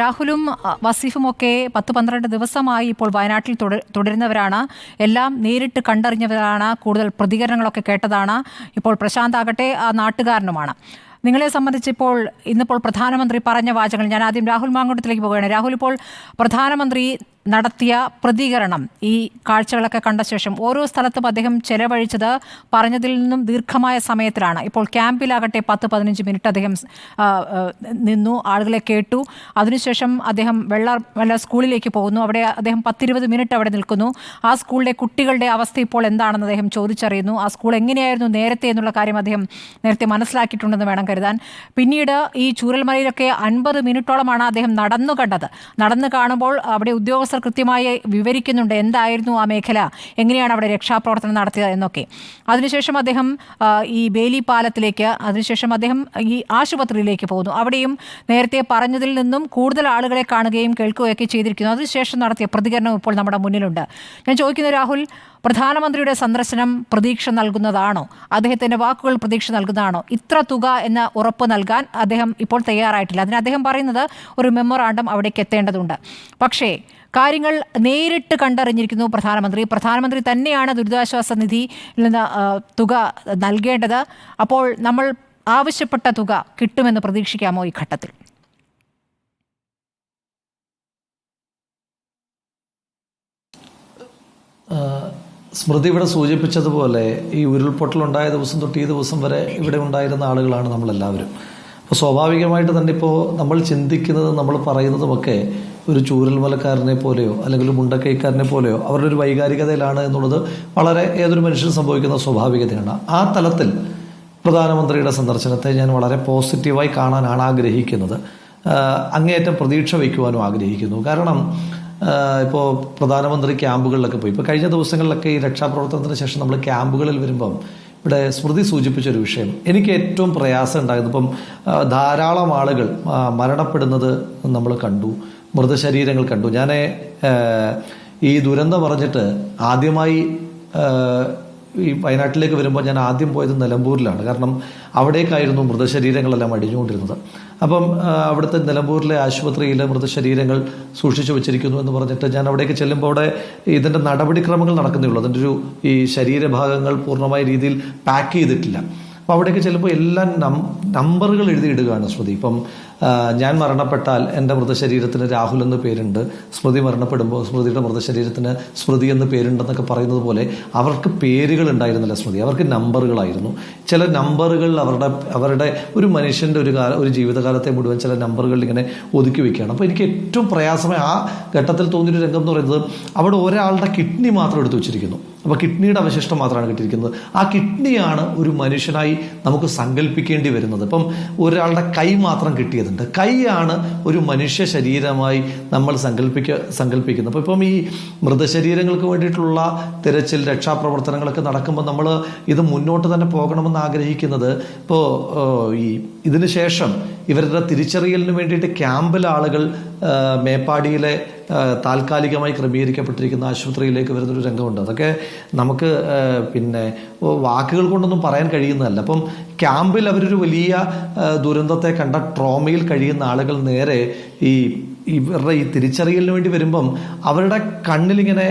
രാഹുലും വസീഫും ഒക്കെ 10-12 ദിവസമായി ഇപ്പോൾ വയനാട്ടിൽ തുടരുന്നവരാണ്. എല്ലാം നേരിട്ട് കണ്ടറിഞ്ഞവരാണ്. കൂടുതൽ പ്രതികരണങ്ങളൊക്കെ കേട്ടതാണ്. ഇപ്പോൾ പ്രശാന്ത് ആകട്ടെ നാട്ടുകാരനുമാണ്. നിങ്ങളെ സംബന്ധിച്ചിപ്പോൾ ഇന്നിപ്പോൾ പ്രധാനമന്ത്രി പറഞ്ഞ വാചകങ്ങൾ, ഞാൻ ആദ്യം രാഹുൽ മാങ്കൂട്ടത്തിലേക്ക് പോവുകയാണ്. രാഹുൽ, ഇപ്പോൾ പ്രധാനമന്ത്രി നടത്തിയ പ്രതികരണം ഈ കാഴ്ചകളൊക്കെ കണ്ട ശേഷം ഓരോ സ്ഥലത്തും അദ്ദേഹം ചെലവഴിച്ചത് പറഞ്ഞതിൽ നിന്നും ദീർഘമായ സമയത്തിലാണ്. ഇപ്പോൾ ക്യാമ്പിലാകട്ടെ 10-15 മിനിറ്റ് അദ്ദേഹം നിന്നു, ആളുകളെ കേട്ടു. അതിനുശേഷം അദ്ദേഹം വെള്ള സ്കൂളിലേക്ക് പോകുന്നു. അവിടെ അദ്ദേഹം 10-20 മിനിറ്റ് അവിടെ നിൽക്കുന്നു. ആ സ്കൂളിലെ കുട്ടികളുടെ അവസ്ഥ ഇപ്പോൾ എന്താണെന്ന് അദ്ദേഹം ചോദിച്ചറിയുന്നു. ആ സ്കൂൾ എങ്ങനെയായിരുന്നു നേരത്തെ എന്നുള്ള കാര്യം അദ്ദേഹം നേരത്തെ മനസ്സിലാക്കിയിട്ടുണ്ടെന്ന് വേണം കരുതാൻ. പിന്നീട് ഈ ചൂരൽമലയിലൊക്കെ 50 മിനിറ്റോളമാണ് അദ്ദേഹം നടന്നു കാണുമ്പോൾ അവിടെ ഉദ്യോഗസ്ഥർ കൃത്യമായി വിവരിക്കുന്നുണ്ട് എന്തായിരുന്നു ആ മേഖല, എങ്ങനെയാണ് അവിടെ രക്ഷാപ്രവർത്തനം നടത്തിയത് എന്നൊക്കെ. അതിനുശേഷം അദ്ദേഹം ഈ ബേലി പാലത്തിലേക്ക്, അതിനുശേഷം അദ്ദേഹം ഈ ആശുപത്രിയിലേക്ക് പോകുന്നു. അവിടെയും നേരത്തെ പറഞ്ഞതിൽ നിന്നും കൂടുതൽ ആളുകളെ കാണുകയും കേൾക്കുകയൊക്കെ ചെയ്തിരിക്കുന്നു. അതിനുശേഷം നടത്തിയ പ്രതികരണം ഇപ്പോൾ നമ്മുടെ മുന്നിലുണ്ട്. ഞാൻ ചോദിക്കുന്നു രാഹുൽ, പ്രധാനമന്ത്രിയുടെ സന്ദർശനം പ്രതീക്ഷ നൽകുന്നതാണോ? അദ്ദേഹത്തിൻ്റെ വാക്കുകൾ പ്രതീക്ഷ നൽകുന്നതാണോ? ഇത്ര തുക എന്ന ഉറപ്പ് നൽകാൻ അദ്ദേഹം ഇപ്പോൾ തയ്യാറായിട്ടില്ല. അതിന് അദ്ദേഹം പറയുന്നത് ഒരു മെമ്മോറാണ്ടം അവിടേക്ക് എത്തേണ്ടതുണ്ട്. പക്ഷേ കാര്യങ്ങൾ നേരിട്ട് കണ്ടറിഞ്ഞിരിക്കുന്നു പ്രധാനമന്ത്രി തന്നെയാണ് ദുരിതാശ്വാസ നിധിയിൽ നിന്ന് തുക നൽകേണ്ടത്. അപ്പോൾ നമ്മൾ ആവശ്യപ്പെട്ട തുക കിട്ടുമെന്ന് പ്രതീക്ഷിക്കാമോ ഈ ഘട്ടത്തിൽ? സ്മൃതി ഇവിടെ സൂചിപ്പിച്ചതുപോലെ ഈ ഉരുൾപൊട്ടലുണ്ടായ ദിവസം തൊട്ട് ഈ ദിവസം വരെ ഇവിടെ ഉണ്ടായിരുന്ന ആളുകളാണ് നമ്മളെല്ലാവരും. അപ്പോൾ സ്വാഭാവികമായിട്ട് തന്നെ ഇപ്പോൾ നമ്മൾ ചിന്തിക്കുന്നതും നമ്മൾ പറയുന്നതുമൊക്കെ ഒരു ചൂരൽമലക്കാരനെ പോലെയോ അല്ലെങ്കിൽ മുണ്ടക്കൈക്കാരനെ പോലെയോ അവരുടെ ഒരു വൈകാരികതയിലാണ് എന്നുള്ളത് വളരെ ഏതൊരു മനുഷ്യനും സംഭവിക്കുന്ന സ്വാഭാവികതയാണ്. ആ തലത്തിൽ പ്രധാനമന്ത്രിയുടെ സന്ദർശനത്തെ ഞാൻ വളരെ പോസിറ്റീവായി കാണാനാണ് ആഗ്രഹിക്കുന്നത്. അങ്ങേയറ്റം പ്രതീക്ഷ വയ്ക്കുവാനും ആഗ്രഹിക്കുന്നു. കാരണം ഇപ്പോൾ പ്രധാനമന്ത്രി ക്യാമ്പുകളിലൊക്കെ പോയി, ഇപ്പോൾ കഴിഞ്ഞ ദിവസങ്ങളിലൊക്കെ ഈ രക്ഷാപ്രവർത്തനത്തിന് ശേഷം നമ്മൾ ക്യാമ്പുകളിൽ വരുമ്പം ഇവിടെ സ്മൃതി സൂചിപ്പിച്ചൊരു വിഷയം എനിക്ക് ഏറ്റവും പ്രയാസം ഉണ്ടായിരുന്നു. ഇപ്പം ധാരാളം ആളുകൾ മരണപ്പെടുന്നത് നമ്മൾ കണ്ടു, മൃതശരീരങ്ങൾ കണ്ടു. ഞാൻ ഈ ദുരന്തം പറഞ്ഞിട്ട് ആദ്യമായി ഈ വയനാട്ടിലേക്ക് വരുമ്പോൾ ഞാൻ ആദ്യം പോയത് നിലമ്പൂരിലാണ്. കാരണം അവിടേക്കായിരുന്നു മൃതശരീരങ്ങളെല്ലാം അടിഞ്ഞുകൊണ്ടിരുന്നത്. അപ്പം അവിടുത്തെ നിലമ്പൂരിലെ ആശുപത്രിയിലെ മൃതശരീരങ്ങൾ സൂക്ഷിച്ചു വെച്ചിരിക്കുന്നു എന്ന് പറഞ്ഞിട്ട് ഞാൻ അവിടേക്ക് ചെല്ലുമ്പോൾ അവിടെ ഇതിൻ്റെ നടപടിക്രമങ്ങൾ നടക്കുന്നേ ഉള്ളൂ. അതിൻ്റെ ഈ ശരീരഭാഗങ്ങൾ പൂർണ്ണമായ രീതിയിൽ പാക്ക് ചെയ്തിട്ടില്ല. അപ്പോൾ അവിടേക്ക് ചെല്ലുമ്പോൾ എല്ലാം നമ്പറുകൾ എഴുതിയിടുകയാണ് സ്മൃതി. ഇപ്പം ഞാൻ മരണപ്പെട്ടാൽ എൻ്റെ മൃതശരീരത്തിന് രാഹുൽ എന്ന് പേരുണ്ട്, സ്മൃതി മരണപ്പെടുമ്പോൾ സ്മൃതിയുടെ മൃതശരീരത്തിന് സ്മൃതി എന്ന് പേരുണ്ടെന്നൊക്കെ പറയുന്നത് പോലെ അവർക്ക് പേരുകൾ ഉണ്ടായിരുന്നില്ല സ്മൃതി, അവർക്ക് നമ്പറുകളായിരുന്നു. ചില നമ്പറുകൾ അവരുടെ ഒരു മനുഷ്യൻ്റെ ഒരു ജീവിതകാലത്തെ മുഴുവൻ ചില നമ്പറുകൾ ഇങ്ങനെ ഒതുക്കി വയ്ക്കുകയാണ്. അപ്പോൾ എനിക്ക് ഏറ്റവും പ്രയാസമായി ആ ഘട്ടത്തിൽ തോന്നിയൊരു രംഗം എന്ന് പറയുന്നത് അവിടെ ഒരാളുടെ കിഡ്നി മാത്രം എടുത്തു വെച്ചിരിക്കുന്നു. അപ്പോൾ കിഡ്നിയുടെ അവശിഷ്ടം മാത്രമാണ് കിട്ടിയിരിക്കുന്നത്. ആ കിഡ്നിയാണ് ഒരു മനുഷ്യനായി നമുക്ക് സങ്കല്പിക്കേണ്ടി വരുന്നത്. ഇപ്പം ഒരാളുടെ കൈ മാത്രം കിട്ടിയതുണ്ട്. കൈയാണ് ഒരു മനുഷ്യ ശരീരമായി നമ്മൾ സങ്കല്പിക്കുന്നത്. അപ്പോൾ ഇപ്പം ഈ മൃതശരീരങ്ങൾക്ക് വേണ്ടിയിട്ടുള്ള തിരച്ചിൽ രക്ഷാപ്രവർത്തനങ്ങളൊക്കെ നടക്കുമ്പോൾ നമ്മൾ ഇത് മുന്നോട്ട് തന്നെ പോകണമെന്ന് ആഗ്രഹിക്കുന്നത്, ഇപ്പോൾ ഇതിന് ശേഷം ഇവരുടെ തിരിച്ചറിയലിന് വേണ്ടിയിട്ട് ക്യാമ്പിലെ ആളുകൾ മേപ്പാടിയിലെ താൽക്കാലികമായി ക്രമീകരിക്കപ്പെട്ടിരിക്കുന്ന ആശുപത്രിയിലേക്ക് വരുന്നൊരു രംഗമുണ്ട്. അതൊക്കെ നമുക്ക് വാക്കുകൾ കൊണ്ടൊന്നും പറയാൻ കഴിയുന്നതല്ല. അപ്പം ക്യാമ്പിൽ അവരൊരു വലിയ ദുരന്തത്തെ കണ്ട ട്രോമയിൽ കഴിയുന്ന ആളുകൾ നേരെ ഇവരുടെ ഈ തിരിച്ചറിയലിന് വേണ്ടി വരുമ്പം അവരുടെ കണ്ണിലിങ്ങനെ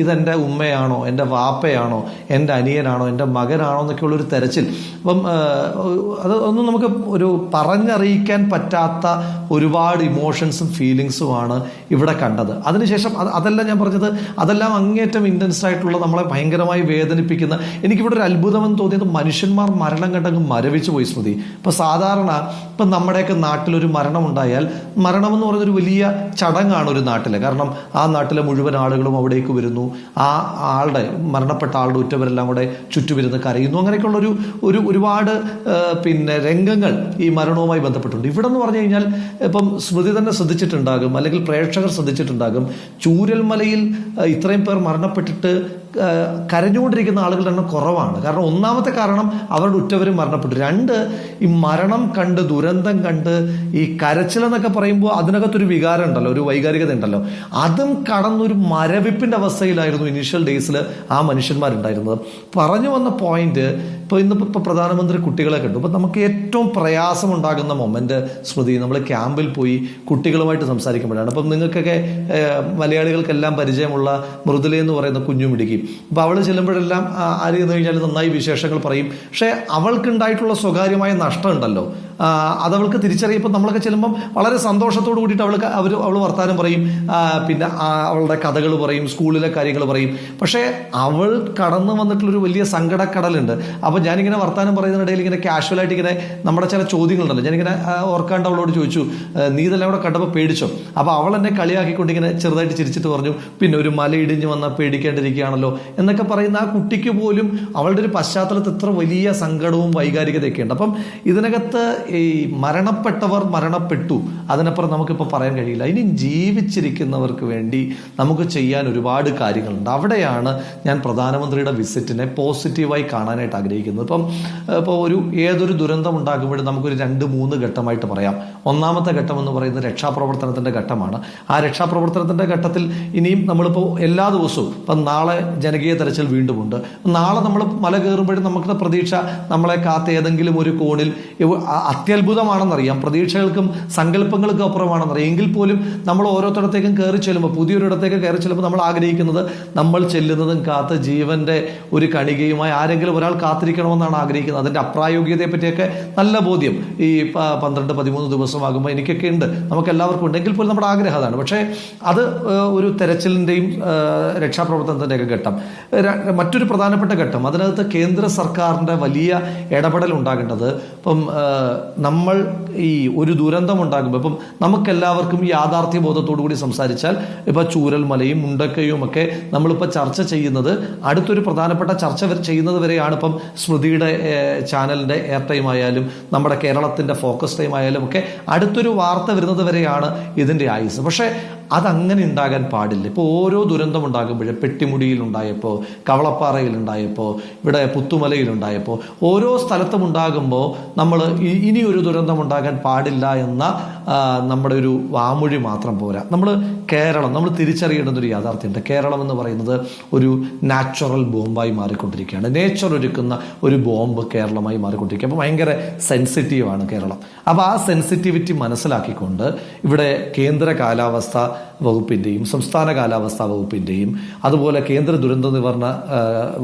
ഇതെൻ്റെ ഉമ്മയാണോ, എൻ്റെ വാപ്പയാണോ, എൻ്റെ അനിയനാണോ, എൻ്റെ മകനാണോ എന്നൊക്കെയുള്ളൊരു തെരച്ചിൽ. അപ്പം അതൊന്നും നമുക്ക് ഒരു പറഞ്ഞറിയിക്കാൻ പറ്റാത്ത ഒരുപാട് ഇമോഷൻസും ഫീലിങ്സുമാണ് ഇവിടെ കണ്ടത്. അതിനുശേഷം അതെല്ലാം ഞാൻ പറഞ്ഞത് അതെല്ലാം അങ്ങേറ്റം ഇൻറ്റൻസ് ആയിട്ടുള്ള നമ്മളെ ഭയങ്കരമായി വേദനിപ്പിക്കുന്ന, എനിക്കിവിടെ ഒരു അത്ഭുതമെന്ന് തോന്നിയത് മനുഷ്യന്മാർ മരണം കണ്ടങ്ങ് മരവിച്ചു പോയി സ്മൃതി. ഇപ്പം സാധാരണ ഇപ്പം നമ്മുടെയൊക്കെ നാട്ടിലൊരു മരണം ഉണ്ടായാൽ മരണമെന്ന് പറയുന്നൊരു വലിയ ചടങ്ങാണ് ഒരു നാട്ടിലെ. കാരണം ആ നാട്ടിലെ മുഴുവൻ ആളുകളും അവിടേക്ക് വരുന്നു, ആ ആളുടെ മരണപ്പെട്ട ആളുടെ ഉറ്റവരെല്ലാം കൂടെ ചുറ്റുമിരുന്ന് കരയുന്നു. അങ്ങനെയൊക്കെയുള്ളൊരു ഒരുപാട് രംഗങ്ങൾ ഈ മരണവുമായി ബന്ധപ്പെട്ടുണ്ട്. ഇവിടെ എന്ന് പറഞ്ഞു കഴിഞ്ഞാൽ ഇപ്പം സ്മൃതി തന്നെ ശ്രദ്ധിച്ചിട്ടുണ്ടാകും, അല്ലെങ്കിൽ പ്രേക്ഷകർ ശ്രദ്ധിച്ചിട്ടുണ്ടാകും, ചൂരൽമലയിൽ ഇത്രയും പേർ മരണപ്പെട്ടിട്ട് കരഞ്ഞുകൊണ്ടിരിക്കുന്ന ആളുകളുടെ എണ്ണം കുറവാണ്. കാരണം ഒന്നാമത്തെ കാരണം അവരുടെ ഉറ്റവരും മരണപ്പെട്ടു. രണ്ട്, ഈ മരണം കണ്ട് ദുരന്തം കണ്ട് ഈ കരച്ചിലെന്നൊക്കെ പറയുമ്പോൾ അതിനകത്തൊരു വികാരം ഉണ്ടല്ലോ, ഒരു വൈകാരികത ഉണ്ടല്ലോ, അതും കടന്നൊരു മരവിപ്പിന്റെ അവസ്ഥയിലായിരുന്നു ഇനീഷ്യൽ ഡേയ്സിൽ ആ മനുഷ്യന്മാരുണ്ടായിരുന്നത്. പറഞ്ഞു വന്ന പോയിന്റ്, ഇന്നിപ്പോൾ പ്രധാനമന്ത്രി കുട്ടികളെ കണ്ടു. ഇപ്പം നമുക്ക് ഏറ്റവും പ്രയാസമുണ്ടാകുന്ന മൊമെന്റ് സ്മൃതി, നമ്മൾ ക്യാമ്പിൽ പോയി കുട്ടികളുമായിട്ട് സംസാരിക്കുമ്പോഴാണ്. അപ്പം നിങ്ങൾക്കൊക്കെ മലയാളികൾക്കെല്ലാം പരിചയമുള്ള മൃദുല എന്ന് പറയുന്ന കുഞ്ഞുമിടുക്കി. അപ്പോൾ അവൾ ചെല്ലുമ്പോഴെല്ലാം ആര് എന്ന് കഴിഞ്ഞാൽ നന്നായി വിശേഷങ്ങൾ പറയും. പക്ഷേ അവൾക്കുണ്ടായിട്ടുള്ള സ്വകാര്യമായ നഷ്ടം ഉണ്ടല്ലോ, അതവൾക്ക് തിരിച്ചറിയപ്പോൾ നമ്മളൊക്കെ ചെല്ലുമ്പം വളരെ സന്തോഷത്തോട് കൂടിയിട്ട് അവൾ വർത്താനം പറയും, പിന്നെ അവളുടെ കഥകൾ പറയും, സ്കൂളിലെ കാര്യങ്ങൾ പറയും. പക്ഷേ അവൾ കടന്നു വന്നിട്ടുള്ളൊരു വലിയ സങ്കടക്കടലുണ്ട്. അപ്പോൾ ഞാനിങ്ങനെ വർത്താനം പറയുന്നതിനിടയിൽ ഇങ്ങനെ കാഷ്വലായിട്ട് ഇങ്ങനെ നമ്മുടെ ചില ചോദ്യങ്ങളുണ്ടല്ലോ, ഞാനിങ്ങനെ ഓർക്കാണ്ട് അവളോട് ചോദിച്ചു, നീ ഇതെല്ലാം കൂടെ കണ്ടപ്പോൾ പേടിച്ചോ? അപ്പോൾ അവൾ എന്നെ കളിയാക്കിക്കൊണ്ട് ഇങ്ങനെ ചെറുതായിട്ട് ചിരിച്ചിട്ട് പറഞ്ഞു, പിന്നെ ഒരു മല ഇടിഞ്ഞ് വന്നാൽ പേടിക്കേണ്ടിരിക്കുകയാണല്ലോ എന്നൊക്കെ പറയുന്ന ആ കുട്ടിക്ക് പോലും അവളുടെ ഒരു പശ്ചാത്തലത്തിൽ എത്ര വലിയ സങ്കടവും വൈകാരികതയൊക്കെ ഉണ്ട്. അപ്പം ഇതിനകത്ത് ഈ മരണപ്പെട്ടവർ മരണപ്പെട്ടു, അതിനപ്പുറം നമുക്കിപ്പോൾ പറയാൻ കഴിയില്ല. ഇനി ജീവിച്ചിരിക്കുന്നവർക്ക് വേണ്ടി നമുക്ക് ചെയ്യാൻ ഒരുപാട് കാര്യങ്ങളുണ്ട്. അവിടെയാണ് ഞാൻ പ്രധാനമന്ത്രിയുടെ വിസിറ്റിനെ പോസിറ്റീവായി കാണാനായിട്ട് ആഗ്രഹിക്കുന്നത്. ഇപ്പോൾ ഏതൊരു ദുരന്തം ഉണ്ടാകുമ്പോഴും നമുക്കൊരു 2-3 ഘട്ടമായിട്ട് പറയാം. ഒന്നാമത്തെ ഘട്ടം എന്ന് പറയുന്നത് രക്ഷാപ്രവർത്തനത്തിന്റെ ഘട്ടമാണ്. ആ രക്ഷാപ്രവർത്തനത്തിന്റെ ഘട്ടത്തിൽ ഇനിയും നമ്മളിപ്പോൾ എല്ലാ ദിവസവും, ഇപ്പം നാളെ ജനകീയ തെരച്ചിൽ വീണ്ടുമുണ്ട്. നാളെ നമ്മൾ മല കയറുമ്പോഴും നമുക്ക് പ്രതീക്ഷ നമ്മളെ കാത്ത് ഏതെങ്കിലും ഒരു കോണിൽ അത്യത്ഭുതമാണെന്നറിയാം, പ്രതീക്ഷകൾക്കും സങ്കല്പങ്ങൾക്കും അപ്പുറമാണെന്നറിയാം. എങ്കിൽ പോലും നമ്മൾ ഓരോരുത്തരത്തേക്കും കയറി ചെല്ലുമ്പോൾ, പുതിയൊരിടത്തേക്ക് കയറി ചെല്ലുമ്പോൾ നമ്മൾ ആഗ്രഹിക്കുന്നത് നമ്മൾ ചെല്ലുന്നതും കാത്ത് ജീവന്റെ ഒരു കണികയുമായി ആരെങ്കിലും ഒരാൾ കാത്തിരിക്കണമെന്നാണ് ആഗ്രഹിക്കുന്നത്. അതിന്റെ അപ്രായോഗികതയെ പറ്റിയൊക്കെ നല്ല ബോധ്യം ഈ 12-13 ദിവസമാകുമ്പോൾ എനിക്കൊക്കെ ഉണ്ട്, നമുക്ക് എല്ലാവർക്കും ഉണ്ട്. എങ്കിൽ പോലും നമ്മുടെ ആഗ്രഹം അതാണ്. പക്ഷേ അത് ഒരു തെരച്ചിലിന്റെയും രക്ഷാപ്രവർത്തനത്തിന്റെയൊക്കെ ഘട്ടം. മറ്റൊരു പ്രധാനപ്പെട്ട ഘട്ടം, അതിനകത്ത് കേന്ദ്ര സർക്കാരിന്റെ വലിയ ഇടപെടൽ ഉണ്ടാകേണ്ടത്. ഇപ്പം നമ്മൾ ഈ ഒരു ദുരന്തം ഉണ്ടാകുമ്പോൾ ഇപ്പം നമുക്കെല്ലാവർക്കും യാഥാർത്ഥ്യ ബോധത്തോടു കൂടി സംസാരിച്ചാൽ, ഇപ്പം ചൂരൽമലയും മുണ്ടക്കയും ഒക്കെ നമ്മളിപ്പോൾ ചർച്ച ചെയ്യുന്നത്, അടുത്തൊരു പ്രധാനപ്പെട്ട ചർച്ച ചെയ്യുന്നത് വരെയാണ്. ഇപ്പം സ്മൃതിയുടെ ചാനലിന്റെ എയർ ടൈം ആയാലും നമ്മുടെ കേരളത്തിന്റെ ഫോക്കസ് ടൈം ആയാലും ഒക്കെ അടുത്തൊരു വാർത്ത വരുന്നത് വരെയാണ് ഇതിന്റെ ആയുസ്. പക്ഷേ അതങ്ങനെ ഉണ്ടാകാൻ പാടില്ല. ഇപ്പോൾ ഓരോ ദുരന്തം ഉണ്ടാകുമ്പോഴും, പെട്ടിമുടിയിൽ ഉണ്ടായപ്പോൾ, കവളപ്പാറയിൽ ഉണ്ടായപ്പോൾ, ഇവിടെ പുത്തുമലയിൽ ഉണ്ടായപ്പോൾ, ഓരോ സ്ഥലത്തും ഉണ്ടാകുമ്പോൾ നമ്മൾ ഇനിയൊരു ദുരന്തം ഉണ്ടാകാൻ പാടില്ല എന്ന നമ്മുടെ ഒരു വാമൊഴി മാത്രം പോരാ. നമ്മൾ തിരിച്ചറിയേണ്ടുന്നൊരു യാഥാർത്ഥ്യമുണ്ട്. കേരളം എന്ന് പറയുന്നത് ഒരു നാച്ചുറൽ ബോംബായി മാറിക്കൊണ്ടിരിക്കുകയാണ്. നേച്ചർ ഒരുക്കുന്ന ഒരു ബോംബ് കേരളമായി മാറിക്കൊണ്ടിരിക്കുക. അപ്പോൾ ഭയങ്കര സെൻസിറ്റീവാണ് കേരളം. അപ്പോൾ ആ സെൻസിറ്റിവിറ്റി മനസ്സിലാക്കിക്കൊണ്ട് ഇവിടെ കേന്ദ്ര കാലാവസ്ഥ വകുപ്പിൻ്റെയും സംസ്ഥാന കാലാവസ്ഥാ വകുപ്പിൻ്റെയും അതുപോലെ കേന്ദ്ര ദുരന്ത നിവാരണ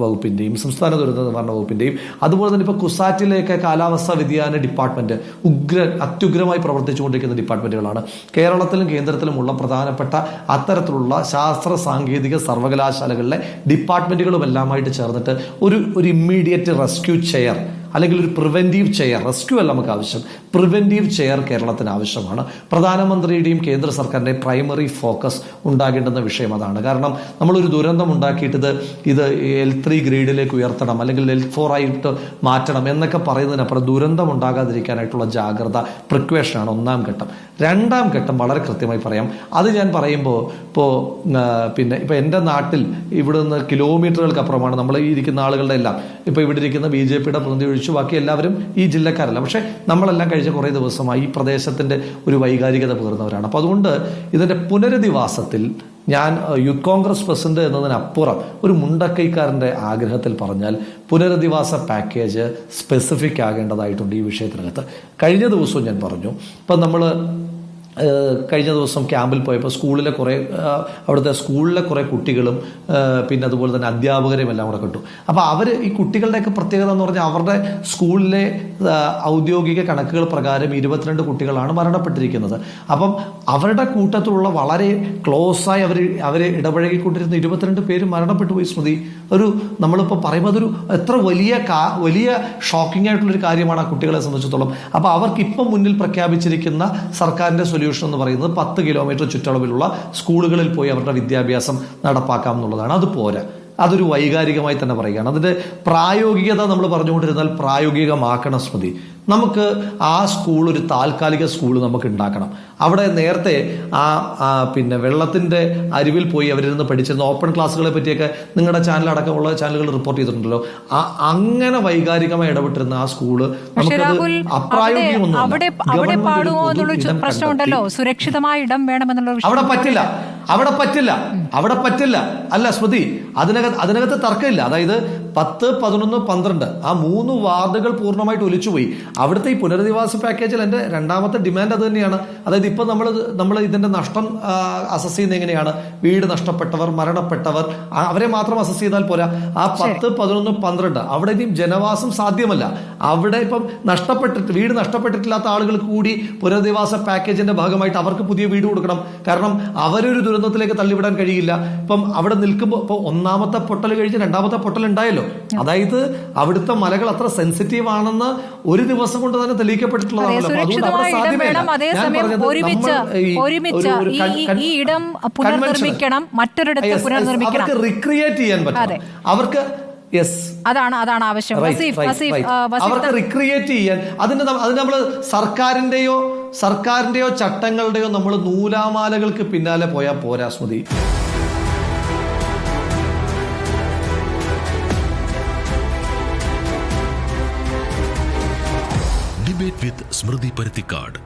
വകുപ്പിൻ്റെയും സംസ്ഥാന ദുരന്ത നിവാരണ വകുപ്പിൻ്റെയും അതുപോലെ തന്നെ ഇപ്പോൾ കുസാറ്റിലേക്ക് കാലാവസ്ഥാ വ്യതിയാന ഡിപ്പാർട്ട്മെന്റ് അത്യുഗ്രമായി പ്രവർത്തിച്ചുകൊണ്ടിരിക്കുന്ന ഡിപ്പാർട്ട്മെന്റുകളാണ്. കേരളത്തിലും കേന്ദ്രത്തിലുമുള്ള പ്രധാനപ്പെട്ട അത്തരത്തിലുള്ള ശാസ്ത്ര സാങ്കേതിക സർവകലാശാലകളിലെ ഡിപ്പാർട്ട്മെന്റുകളും എല്ലാമായിട്ട് ചേർന്നിട്ട് ഒരു ഇമ്മീഡിയറ്റ് റെസ്ക്യൂ ചെയർ അല്ലെങ്കിൽ ഒരു പ്രിവെന്റീവ് ചെയർ, റെസ്ക്യൂ അല്ല നമുക്ക് ആവശ്യം, പ്രിവെന്റീവ് ചെയർ കേരളത്തിന് ആവശ്യമാണ്. പ്രധാനമന്ത്രിയുടെയും കേന്ദ്ര സർക്കാരിൻ്റെയും പ്രൈമറി ഫോക്കസ് ഉണ്ടാകേണ്ടുന്ന വിഷയം അതാണ്. കാരണം നമ്മളൊരു ദുരന്തം ഉണ്ടാക്കിയിട്ട് ഇത് L3 ഗ്രേഡിലേക്ക് ഉയർത്തണം അല്ലെങ്കിൽ L4 ആയിട്ട് മാറ്റണം എന്നൊക്കെ പറയുന്നതിനപ്പുറം ദുരന്തം ഉണ്ടാകാതിരിക്കാനായിട്ടുള്ള ജാഗ്രത, പ്രിക്വേഷനാണ് ഒന്നാം ഘട്ടം. രണ്ടാം ഘട്ടം വളരെ കൃത്യമായി പറയാം. അത് ഞാൻ പറയുമ്പോൾ ഇപ്പോൾ എൻ്റെ നാട്ടിൽ ഇവിടെ നിന്ന് കിലോമീറ്ററുകൾക്ക് അപ്പുറമാണ് നമ്മൾ ഈ ഇരിക്കുന്ന ആളുകളുടെ എല്ലാം. ഇപ്പോൾ ഇവിടെ ഇരിക്കുന്ന BJPയുടെ പ്രതിനിധി ഒഴിച്ചു ബാക്കി എല്ലാവരും ഈ ജില്ലക്കാരല്ല. പക്ഷേ നമ്മളെല്ലാം കഴിച്ച കുറേ ദിവസമായി ഈ പ്രദേശത്തിൻ്റെ ഒരു വൈകാരികത പകർന്നവരാണ്. അപ്പോൾ അതുകൊണ്ട് ഇതിൻ്റെ പുനരധിവാസത്തിൽ ഞാൻ യൂത്ത് കോൺഗ്രസ് പ്രസിഡന്റ് എന്നതിനപ്പുറം ഒരു മുണ്ടക്കൈക്കാരൻ്റെ ആഗ്രഹത്തിൽ പറഞ്ഞാൽ പുനരധിവാസ പാക്കേജ് സ്പെസിഫിക് ആകേണ്ടതായിട്ടുണ്ട് ഈ വിഷയത്തിനകത്ത്. കഴിഞ്ഞ ദിവസവും ഞാൻ പറഞ്ഞു, ഇപ്പം നമ്മൾ കഴിഞ്ഞ ദിവസം ക്യാമ്പിൽ പോയപ്പോൾ അവിടുത്തെ സ്കൂളിലെ കുറേ കുട്ടികളും പിന്നെ അതുപോലെ തന്നെ അധ്യാപകരെയും എല്ലാം കൂടെ കിട്ടും. അപ്പോൾ ഈ കുട്ടികളുടെയൊക്കെ പ്രത്യേകത എന്ന് പറഞ്ഞാൽ അവരുടെ സ്കൂളിലെ ഔദ്യോഗിക കണക്കുകൾ പ്രകാരം 22 കുട്ടികളാണ് മരണപ്പെട്ടിരിക്കുന്നത്. അപ്പം അവരുടെ കൂട്ടത്തിലുള്ള വളരെ ക്ലോസായി അവരെ ഇടപഴകിക്കൊണ്ടിരുന്ന 22 പേര് മരണപ്പെട്ടു പോയി. സ്മൃതി, നമ്മളിപ്പോൾ പറയുമ്പോൾ അതൊരു എത്ര വലിയ ഷോക്കിംഗ് ആയിട്ടുള്ളൊരു കാര്യമാണ് ആ കുട്ടികളെ സംബന്ധിച്ചിടത്തോളം. അപ്പോൾ അവർക്ക് ഇപ്പം മുന്നിൽ പ്രഖ്യാപിച്ചിരിക്കുന്ന സർക്കാരിൻ്റെ സൊല്യൂഷൻ എന്ന് പറയുന്നത് 10 കിലോമീറ്റർ ചുറ്റളവിലുള്ള സ്കൂളുകളിൽ പോയി അവരുടെ വിദ്യാഭ്യാസം നടപ്പാക്കാം എന്നുള്ളതാണ്. അത് പോരാ, അതൊരു വൈകാരികമായി തന്നെ പറയുകയാണ്. അതിൻ്റെ പ്രായോഗികത നമ്മൾ പറഞ്ഞുകൊണ്ടിരുന്നാൽ പ്രായോഗികമാക്കണം സ്മൃതി. നമുക്ക് ആ സ്കൂൾ ഒരു താൽക്കാലിക സ്കൂൾ നമുക്ക് ഉണ്ടാക്കണം. അവിടെ നേരത്തെ പിന്നെ വെള്ളത്തിന്റെ അരിവിൽ പോയി അവരിരുന്ന് പഠിച്ചിരുന്ന ഓപ്പൺ ക്ലാസ്സുകളെ പറ്റിയൊക്കെ നിങ്ങളുടെ ചാനൽ അടക്കമുള്ള ചാനലുകൾ റിപ്പോർട്ട് ചെയ്തിട്ടുണ്ടല്ലോ. അങ്ങനെ വൈകാരികമായി ഇടപെട്ടിരുന്ന ആ സ്കൂള് നമുക്കത് അപ്രായോഗികമൊന്നും പ്രശ്നമുണ്ടല്ലോ. സുരക്ഷിതമായ ഇടം വേണമെന്നുള്ള അവിടെ പറ്റില്ല. അല്ല സ്മൃതി, അതിനകത്ത് തർക്കമില്ല. അതായത് 10, 11, 12 ആ 3 വാർഡുകൾ പൂർണ്ണമായിട്ട് ഒലിച്ചുപോയി. അവിടുത്തെ ഈ പുനരധിവാസ പാക്കേജിൽ എൻ്റെ രണ്ടാമത്തെ ഡിമാൻഡ് അത് തന്നെയാണ്. അതായത് ഇപ്പൊ നമ്മൾ ഇതിന്റെ നഷ്ടം അസസ് ചെയ്യുന്നത് എങ്ങനെയാണ്? വീട് നഷ്ടപ്പെട്ടവർ, മരണപ്പെട്ടവർ, അവരെ മാത്രം അസസ് ചെയ്താൽ പോരാ. ആ 10, 11, 12 അവിടെ ഇനിയും ജനവാസം സാധ്യമല്ല. അവിടെ ഇപ്പം വീട് നഷ്ടപ്പെട്ടിട്ടില്ലാത്ത ആളുകൾക്ക് കൂടി പുനരധിവാസ പാക്കേജിന്റെ ഭാഗമായിട്ട് അവർക്ക് പുതിയ വീട് കൊടുക്കണം. കാരണം അവരൊരു ദുരന്തത്തിലേക്ക് തള്ളിവിടാൻ കഴിയില്ല. ഇപ്പം അവിടെ നിൽക്കുമ്പോൾ ഇപ്പൊ ഒന്നാമത്തെ പൊട്ടൽ കഴിഞ്ഞ് രണ്ടാമത്തെ പൊട്ടൽ ഉണ്ടായല്ലോ. അതായത് അവിടുത്തെ മലകൾ അത്ര സെൻസിറ്റീവ് ആണെന്ന് ഒരു ദിവസം കൊണ്ട് തന്നെ തെളിയിക്കപ്പെട്ടിട്ടുള്ളതാണല്ലോ. അതുകൊണ്ട് അവിടെ സാധ്യമല്ല. അവർക്ക് റിക്രിയേറ്റ് ചെയ്യാൻ പറ്റും. അവർക്ക് അതാണ് ആവശ്യം. അവർക്ക് റിക്രിയേറ്റ് ചെയ്യാൻ അതിന് നമ്മൾ സർക്കാരിന്റെയോ ചട്ടങ്ങളുടെയോ നമ്മൾ നൂലാമാലകൾക്ക് പിന്നാലെ പോയാൽ പോരാ സ്മൃതി. ഡിബേറ്റ് വിത്ത് സ്മൃതി പരുത്തിക്കാട്.